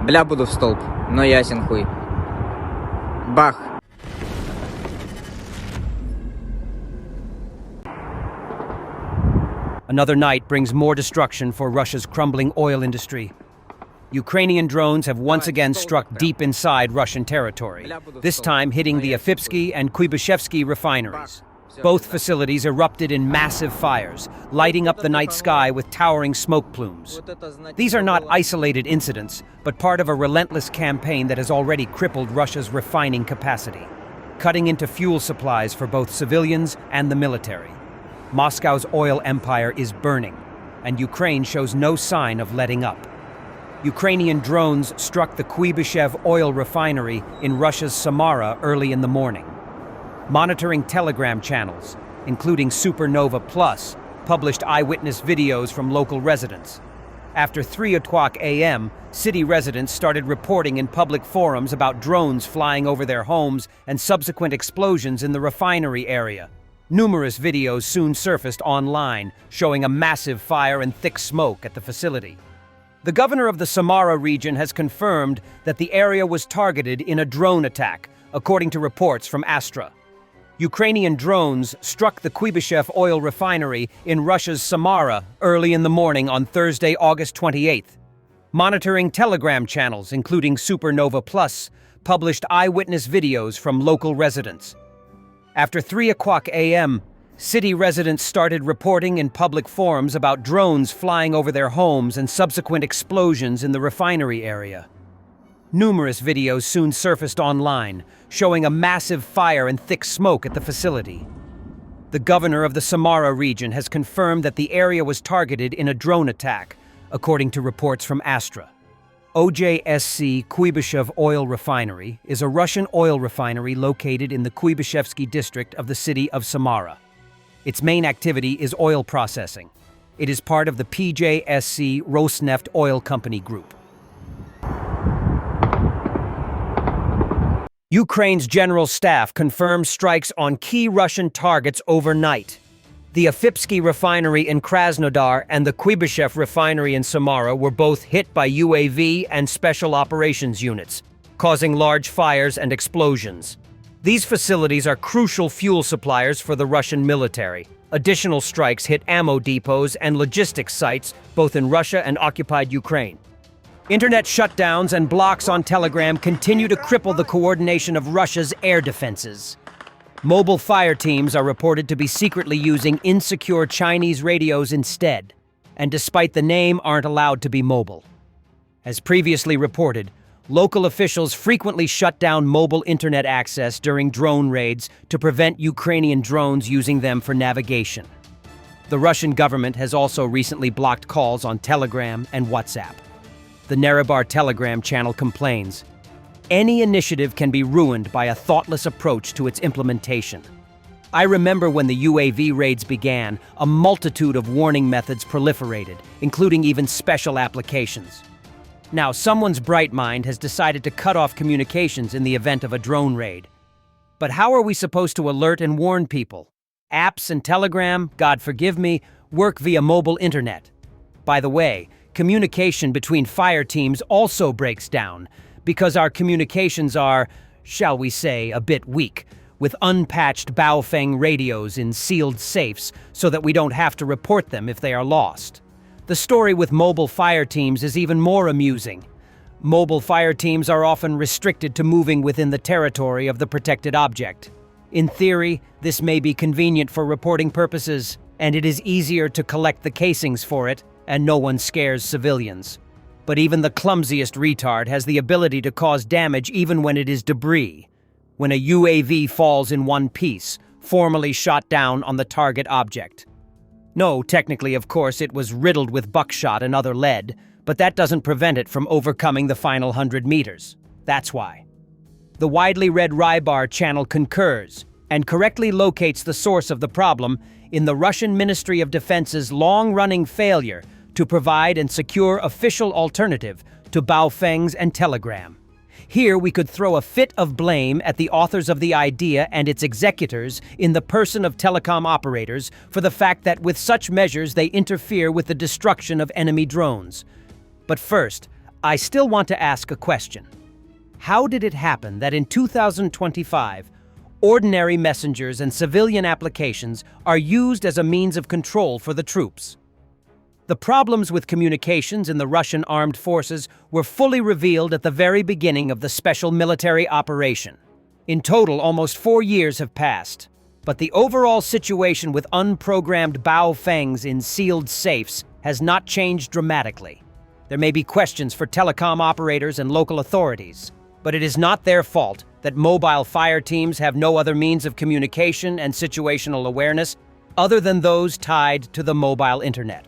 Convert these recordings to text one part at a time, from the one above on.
Бля, буду в столб. Но ясен хуй. Бах. Another night brings more destruction for Russia's crumbling oil industry. Ukrainian drones have once again struck deep inside Russian territory, this time hitting the Afipsky and Kuybyshevskiy refineries. Both facilities erupted in massive fires, lighting up the night sky with towering smoke plumes. These are not isolated incidents, but part of a relentless campaign that has already crippled Russia's refining capacity, cutting into fuel supplies for both civilians and the military. Moscow's oil empire is burning, and Ukraine shows no sign of letting up. Ukrainian drones struck the Kuybyshevskiy oil refinery in Russia's Samara early in the morning. Monitoring Telegram channels, including Supernova Plus, published eyewitness videos from local residents. After 3:00 a.m., city residents started reporting in public forums about drones flying over their homes and subsequent explosions in the refinery area. Numerous videos soon surfaced online, showing a massive fire and thick smoke at the facility. The governor of the Samara region has confirmed that the area was targeted in a drone attack, according to reports from Astra. Ukrainian drones struck the Kuybyshevskiy oil refinery in Russia's Samara early in the morning on Thursday, August 28th. Monitoring Telegram channels, including Supernova Plus, published eyewitness videos from local residents. After 3:00 a.m., city residents started reporting in public forums about drones flying over their homes and subsequent explosions in the refinery area. Numerous videos soon surfaced online, showing a massive fire and thick smoke at the facility. The governor of the Samara region has confirmed that the area was targeted in a drone attack, according to reports from Astra. OJSC Kuybyshevskiy Oil Refinery is a Russian oil refinery located in the Kuybyshevskiy district of the city of Samara. Its main activity is oil processing. It is part of the PJSC Rosneft Oil Company Group. Ukraine's general staff confirms strikes on key Russian targets overnight. The Afipsky refinery in Krasnodar and the Kuybyshevskiy refinery in Samara were both hit by UAV and special operations units, causing large fires and explosions. These facilities are crucial fuel suppliers for the Russian military. Additional strikes hit ammo depots and logistics sites, both in Russia and occupied Ukraine. Internet shutdowns and blocks on Telegram continue to cripple the coordination of Russia's air defenses. Mobile fire teams are reported to be secretly using insecure Chinese radios instead, and despite the name, aren't allowed to be mobile. As previously reported, local officials frequently shut down mobile internet access during drone raids to prevent Ukrainian drones using them for navigation. The Russian government has also recently blocked calls on Telegram and WhatsApp. The Nerebar Telegram channel complains, "Any initiative can be ruined by a thoughtless approach to its implementation. I remember when the UAV raids began, a multitude of warning methods proliferated, including even special applications. Now, someone's bright mind has decided to cut off communications in the event of a drone raid. But how are we supposed to alert and warn people? Apps and Telegram, God forgive me, work via mobile internet. By the way, communication between fire teams also breaks down, because our communications are, shall we say, a bit weak, with unpatched Baofeng radios in sealed safes so that we don't have to report them if they are lost. The story with mobile fire teams is even more amusing. Mobile fire teams are often restricted to moving within the territory of the protected object. In theory, this may be convenient for reporting purposes, and it is easier to collect the casings for it, and no one scares civilians. But even the clumsiest retard has the ability to cause damage even when it is debris. When a UAV falls in one piece, formally shot down on the target object. No, technically, of course, it was riddled with buckshot and other lead, but that doesn't prevent it from overcoming the final 100 meters. That's why. The widely read Rybar channel concurs and correctly locates the source of the problem in the Russian Ministry of Defense's long-running failure to provide and secure official alternative to Baofengs and Telegram. Here we could throw a fit of blame at the authors of the idea and its executors in the person of telecom operators for the fact that with such measures they interfere with the destruction of enemy drones. But first, I still want to ask a question. How did it happen that in 2025, ordinary messengers and civilian applications are used as a means of control for the troops? The problems with communications in the Russian armed forces were fully revealed at the very beginning of the special military operation. In total, almost 4 years have passed, but the overall situation with unprogrammed Baofangs in sealed safes has not changed dramatically. There may be questions for telecom operators and local authorities, but it is not their fault that mobile fire teams have no other means of communication and situational awareness other than those tied to the mobile internet.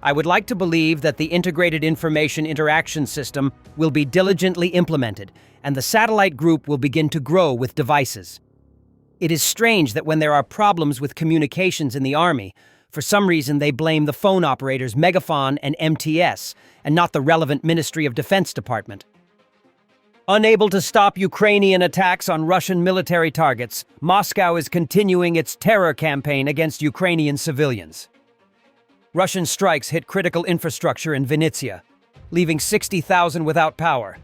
I would like to believe that the Integrated Information Interaction System will be diligently implemented, and the satellite group will begin to grow with devices. It is strange that when there are problems with communications in the Army, for some reason they blame the phone operators Megafon and MTS, and not the relevant Ministry of Defense department. Unable to stop Ukrainian attacks on Russian military targets, Moscow is continuing its terror campaign against Ukrainian civilians. Russian strikes hit critical infrastructure in Vinnytsia, leaving 60,000 without power,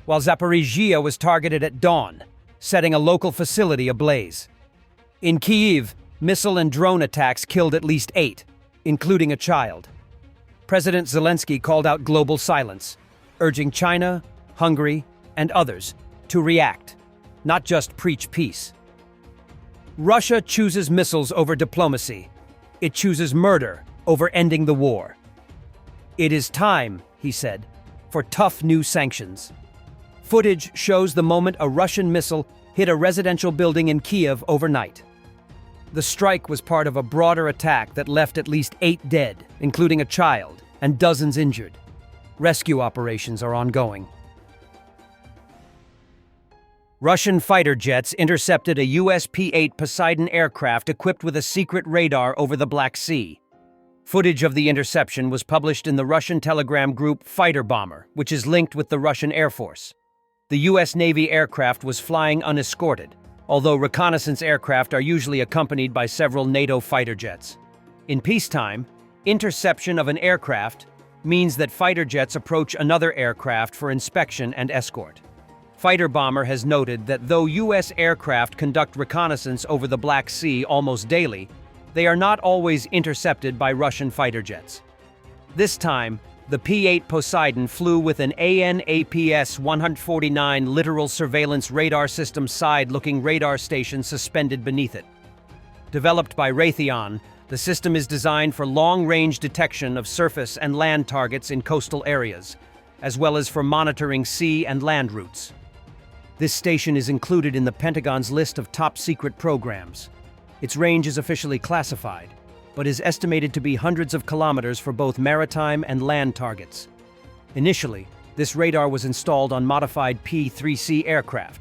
while Zaporizhzhia was targeted at dawn, setting a local facility ablaze. In Kyiv, missile and drone attacks killed at least 8, including a child. President Zelensky called out global silence, urging China, Hungary, and others to react, not just preach peace. Russia chooses missiles over diplomacy. It chooses murder over ending the war. It is time, he said, for tough new sanctions. Footage shows the moment a Russian missile hit a residential building in Kiev overnight. The strike was part of a broader attack that left at least 8 dead, including a child, and dozens injured. Rescue operations are ongoing. Russian fighter jets intercepted a US P-8 Poseidon aircraft equipped with a secret radar over the Black Sea. Footage of the interception was published in the Russian Telegram group Fighter Bomber, which is linked with the Russian Air Force. The US Navy aircraft was flying unescorted, although reconnaissance aircraft are usually accompanied by several NATO fighter jets. In peacetime, interception of an aircraft means that fighter jets approach another aircraft for inspection and escort. Fighter Bomber has noted that though US aircraft conduct reconnaissance over the Black Sea almost daily, they are not always intercepted by Russian fighter jets. This time, the P-8 Poseidon flew with an AN/APS-149 littoral surveillance radar system side-looking radar station suspended beneath it. Developed by Raytheon, the system is designed for long-range detection of surface and land targets in coastal areas, as well as for monitoring sea and land routes. This station is included in the Pentagon's list of top-secret programs. Its range is officially classified, but is estimated to be hundreds of kilometers for both maritime and land targets. Initially, this radar was installed on modified P-3C aircraft,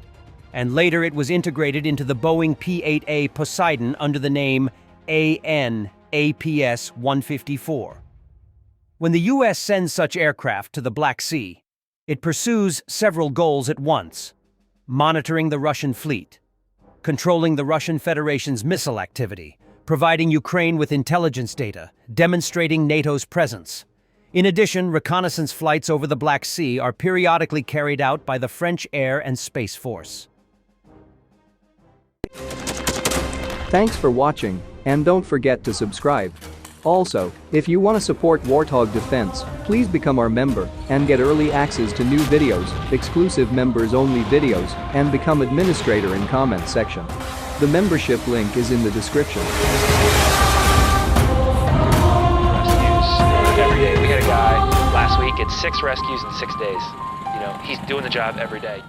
and later it was integrated into the Boeing P-8A Poseidon under the name AN/APS-154. When the U.S. sends such aircraft to the Black Sea, it pursues several goals at once: monitoring the Russian fleet, controlling the Russian Federation's missile activity, providing Ukraine with intelligence data, demonstrating NATO's presence. In addition, reconnaissance flights over the Black Sea are periodically carried out by the French Air and Space Force. Thanks for watching, and don't forget to subscribe. Also, if you want to support Warthog Defense, please become our member and get early access to new videos, exclusive members-only videos, and become administrator in comment section. The membership link is in the description. Rescues every day. We had a guy last week at 6 rescues in 6 days. You know, he's doing the job every day.